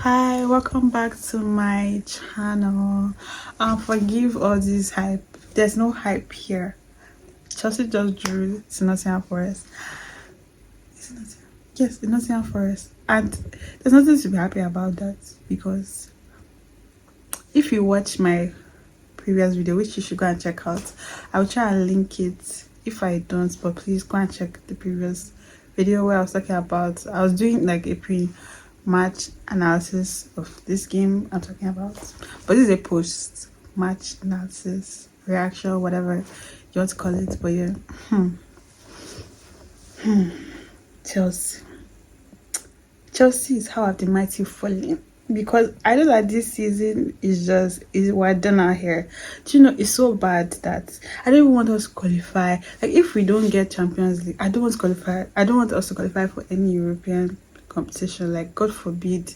Hi, welcome back to my channel. Forgive all this hype. There's no hype here. Chelsea just drew to Nottingham Forest. Is it Nottingham? Yes, the Nottingham Forest. And there's nothing to be happy about that, because if you watch my previous video, which you should go and check out, I'll try and link it if I don't, but please go and check the previous video where I was talking about, I was doing like a pre-match analysis of this game I'm talking about, but this is a post-match analysis, reaction, whatever you want to call it. But yeah, Chelsea is how have the mighty fallen, because I know that this season is we're done out here. Do you know, it's so bad that I don't even want us to qualify. Like, if we don't get Champions League, I don't want to qualify. I don't want us to qualify for any European competition. Like, God forbid,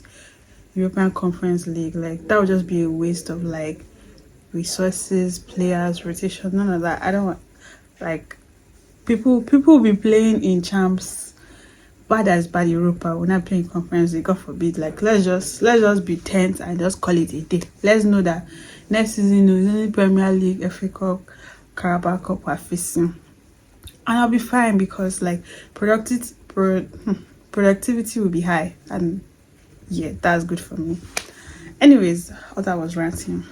European Conference League. Like, that would just be a waste of like resources, players, rotation, none of that. I don't want, like, people will be playing in champs, bad as bad Europa, we're not playing Conference League, God forbid. Like, let's just be 10th and just call it a day. Let's know that next season is only Premier League, FA Cup, Carabao Cup we're facing, and I'll be fine, because like productivity will be high, and yeah, that's good for me. Anyways, all that was ranting.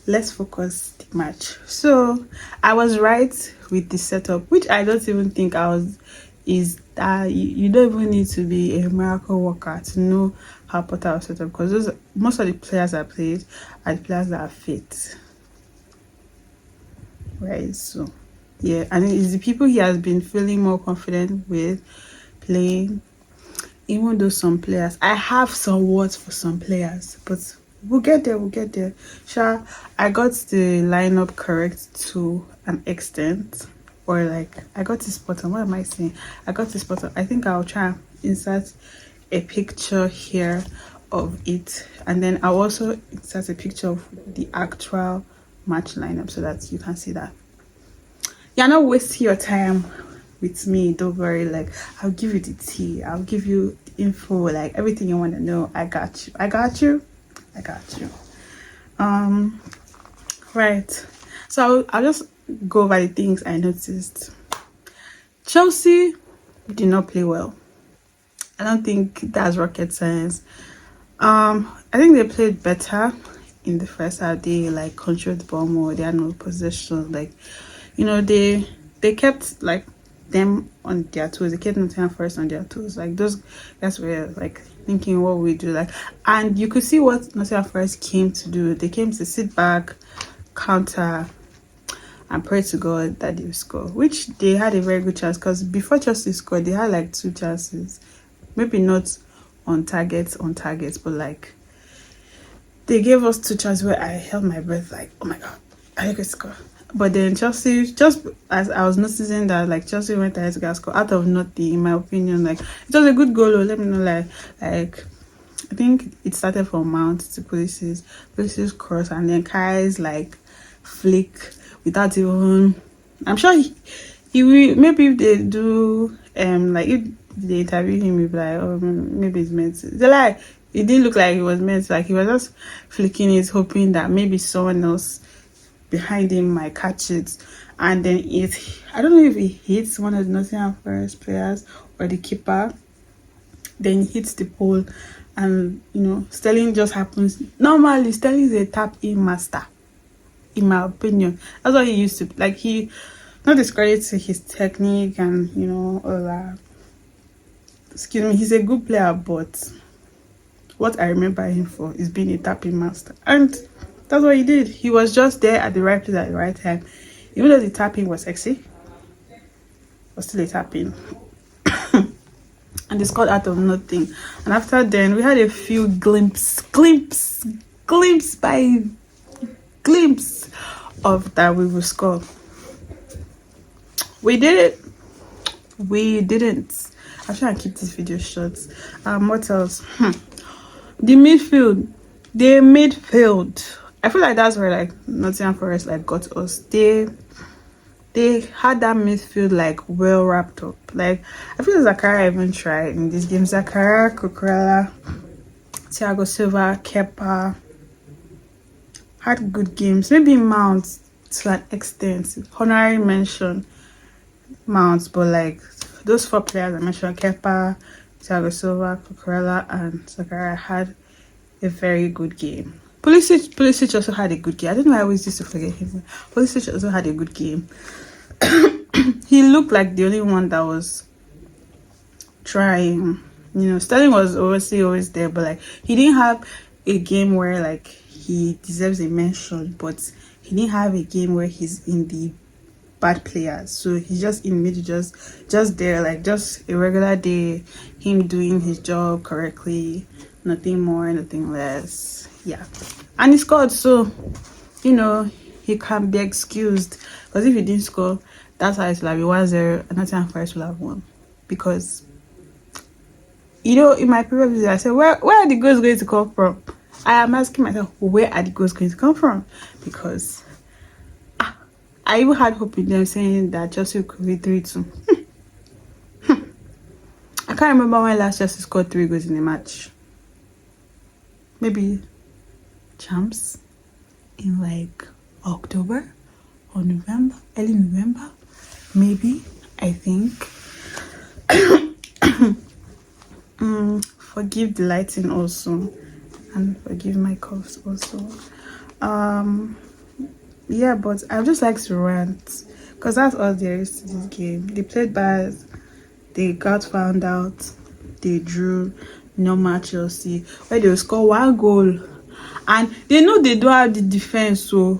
Let's focus the match. So I was right with the setup, which I don't even think I was, is that you don't even need to be a miracle worker to know how Potter was set up, because most of the players that played are the players that are fit, right? So yeah, and it's the people he has been feeling more confident with playing, even though some players, I have some words for some players, but we'll get there. Sure, I got the lineup correct to an extent, or like I got the spot on. What am I saying? I got the spot on. I think I'll try and insert a picture here of it, and then I'll also insert a picture of the actual match lineup so that you can see that you're not wasting your time with me. Don't worry, like, I'll give you the tea, I'll give you info, like everything you want to know. I got you. Right, so I'll just go over the things I noticed. Chelsea did not play well. I don't think that's rocket science. I think they played better in the first half. They like controlled the ball more, they had no possession, like, you know, they kept like them on their toes. They kept Nottingham Forest on their toes. Like, those guys were like thinking what we do, like, and you could see what Nottingham Forest came to do. They came to sit back, counter, and pray to God that they would score, which they had a very good chance, because before Chelsea scored, they had like 2 chances, maybe not on target, but like they gave us 2 chances where I held my breath, like, oh my God, I could score. But then Chelsea, just as I was noticing that, like, Chelsea went ahead to get a score out of nothing, in my opinion. Like, it was a good goal. Let me know, like I think it started from Mount to Pulis's cross, and then Kai's like flick without even, I'm sure he will, maybe if they do like if they interview him, he'll be like, oh, maybe it's meant to. They're like, it didn't look like it was meant to, like he was just flicking it, hoping that maybe someone else behind him might catch it. And then I don't know if he hits one of the Nottingham Forest players or the keeper, then he hits the pole, and you know, Sterling just happens. Normally Sterling is a tap in master, in my opinion. That's what he used to, like, he not discredit to his technique and, you know, all that. Excuse me, he's a good player, but what I remember him for is being a tapping master, and that's what he did. He was just there at the right place at the right time. Even though the tapping was sexy, was still a tapping. And they scored out of nothing. And after then, we had a few glimpse of that we will score. We did it. We didn't. I'm trying to keep this video short. What else? The midfield. I feel like that's where like Nottingham Forest like got us. They had that midfield like well wrapped up. Like, I feel Zakaria even tried in this game. Zakaria, Kukurela, Thiago Silva, Kepa had good games. Maybe Mount to an extent. Honorary mention Mount, but like those four players I mentioned, Kepa, Thiago Silva, Cucurella, and Zakaria had a very good game. Pulisic also had a good game. I don't know why I always used to forget him. Pulisic also had a good game. He looked like the only one that was trying. Sterling was obviously always there, but like he didn't have a game where like he deserves a mention, but he didn't have a game where he's in the bad players. So he's just in middle, just there, like just a regular day, him doing his job correctly, nothing more, nothing less. Yeah, and he scored, so he can be excused, because if he didn't score, that's how it will have been 1-0 and Nottingham Forrest will have won. Because in my previous video I said, where are the goals going to come from? I am asking myself, where are the goals going to come from? Because I even had hope in them saying that Chelsea could be 3-2. I can't remember when last Chelsea scored 3 goals in a match. Maybe champs in like October or November, early November, maybe, I think. Forgive the lighting also, and forgive my coughs also. Yeah, but I just like to rant, because that's all there is to this game. They played bad, they got found out, they drew. Normal Chelsea, where they will score 1 goal, and they know they don't have the defense to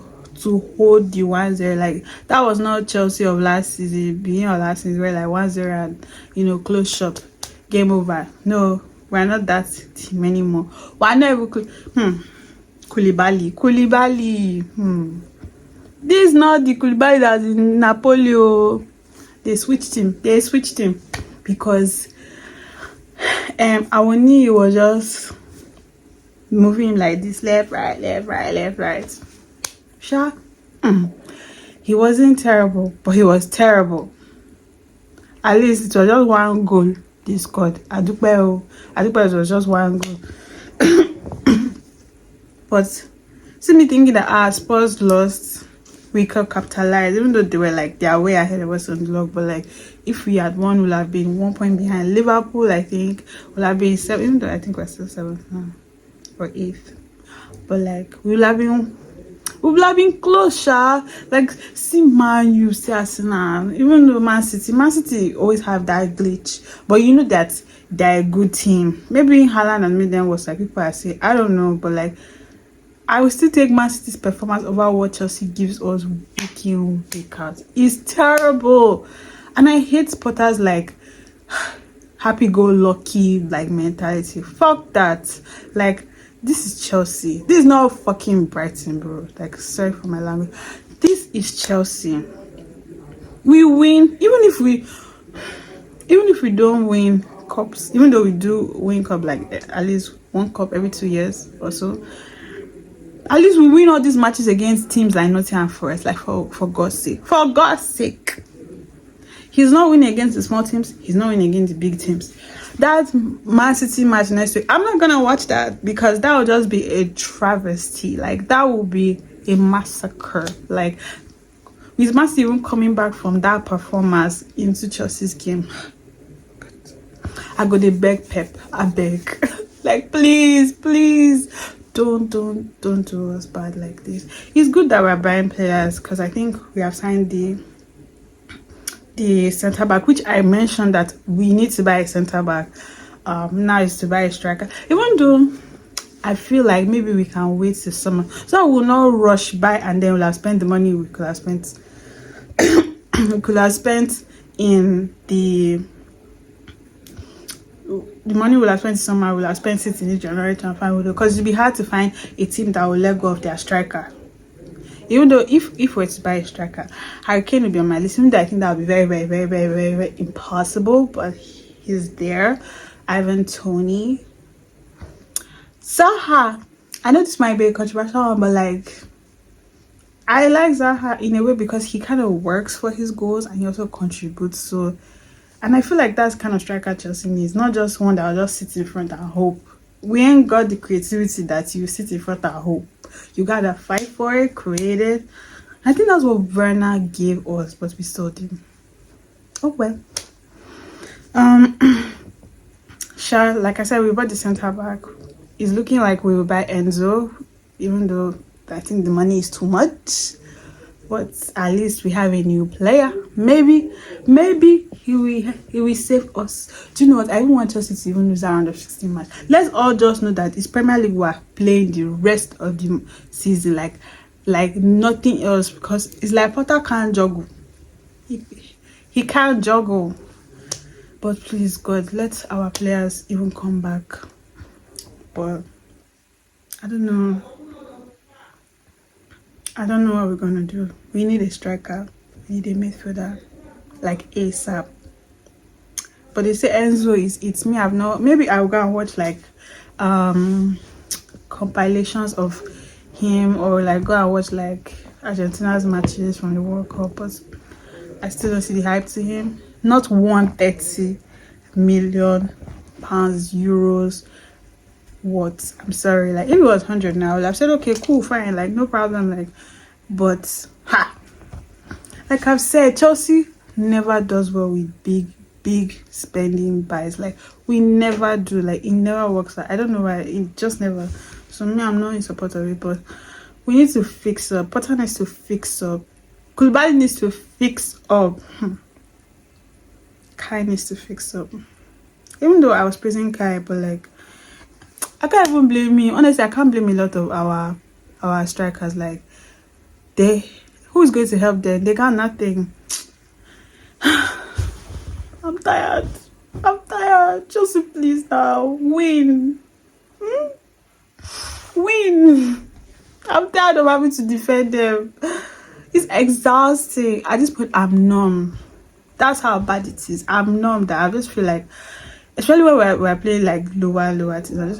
hold the 1-0. Like that was not Chelsea of last season, beginning of last season, where like 1-0 and close shop, game over. No, we're not that team anymore. We're not even Koulibaly. This is not the Koulibaly that's in Napoli. They switched him because Awoni was just moving like this, left, right. Sure. He wasn't terrible, but he was terrible. At least it was just 1 goal they scored. Adupe it was just 1 goal. But see me thinking that Spurs lost, we could capitalize, even though they were like they are way ahead of us on the log. But like if we had won, we'll have been 1 point behind. Liverpool, I think, will have been 7, even though I think we're still 7th now or 8th. But like we will have been closer. Like see Man U, see Arsenal, even though Man City always have that glitch, but you know that they're a good team. Maybe Haaland and Maiden was like people are saying, I don't know, but like I will still take Man City's performance over what Chelsea gives us week in, week out. It's terrible. And I hate supporters like happy-go-lucky like mentality. Fuck that. Like, this is Chelsea. This is not fucking Brighton, bro. Like, sorry for my language. This is Chelsea. We win. Even if we don't win cups, even though we do win cup like at least 1 cup every 2 years or so, at least we win all these matches against teams like Nottingham Forrest. Like for God's sake. For God's sake. He's not winning against the small teams. He's not winning against the big teams. That Man City match next week, I'm not gonna watch that, because that will just be a travesty. Like that will be a massacre. Like with Man City even coming back from that performance into Chelsea's game, I go to beg Pep. I beg. Like please. Don't do us bad like this. It's good that we're buying players, because I think we have signed the center back, which I mentioned that we need to buy a center back. Now is to buy a striker. Even though I feel like maybe we can wait till summer, so we'll not rush by and then we'll have spent the money we could have spent. We could have spent in the money we'll have spent in summer, we'll have spent it in the January transfer window, because it'll be hard to find a team that will let go of their striker. Even though if we're to buy a striker, Harry Kane will be on my list. Even though I think that would be very impossible, but he's there. Ivan Toney, Zaha. I know this might be a controversial one, but like I like Zaha in a way because he kind of works for his goals and he also contributes. So, and I feel like that's kind of striker Chelsea needs, not just one that will just sit in front and hope we ain't got the creativity that you sit in front and hope. You gotta fight for it, create it. I think that's what Werner gave us, but we still didn't. Oh well. Um, Sha, like I said, we bought the center back. It's looking like we will buy Enzo, even though I think the money is too much. But at least we have a new player. Maybe he will save us. Do you know what? I even want Chelsea to even lose around the 16 match. Let's all just know that it's Premier League we are playing the rest of the season like nothing else, because it's like Potter can't juggle. He can't juggle. But please God, let our players even come back. But I don't know. I don't know what we're gonna do. We need a striker. We need a midfielder, like ASAP. But they say Enzo is it's me. I've not. Maybe I'll go and watch like compilations of him, or like go and watch like Argentina's matches from the World Cup. But I still don't see the hype to him. Not 130 million pounds, euros. What? I'm sorry. Like if it was 100 now, I would have said okay, cool, fine, like no problem. Like, but like I've said, Chelsea never does well with big spending buys. Like we never do. Like it never works. Like, I don't know why. It just never. So me, I'm not in support of it. But we need to fix up. Potter needs to fix up. Koulibaly needs to fix up. Kai needs to fix up. Even though I was praising Kai, but like I can't even blame him. Honestly, I can't blame a lot of our strikers. Like who's going to help them? They got nothing. I'm tired. Chelsea, please now win. Win. I'm tired of having to defend them. It's exhausting. At this point, I'm numb. That's how bad it is. I'm numb. That I just feel like, especially when we're playing like lower teams,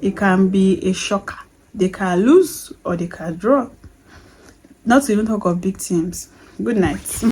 it can be a shocker. They can lose or they can draw. Not to even talk of big teams. Good night.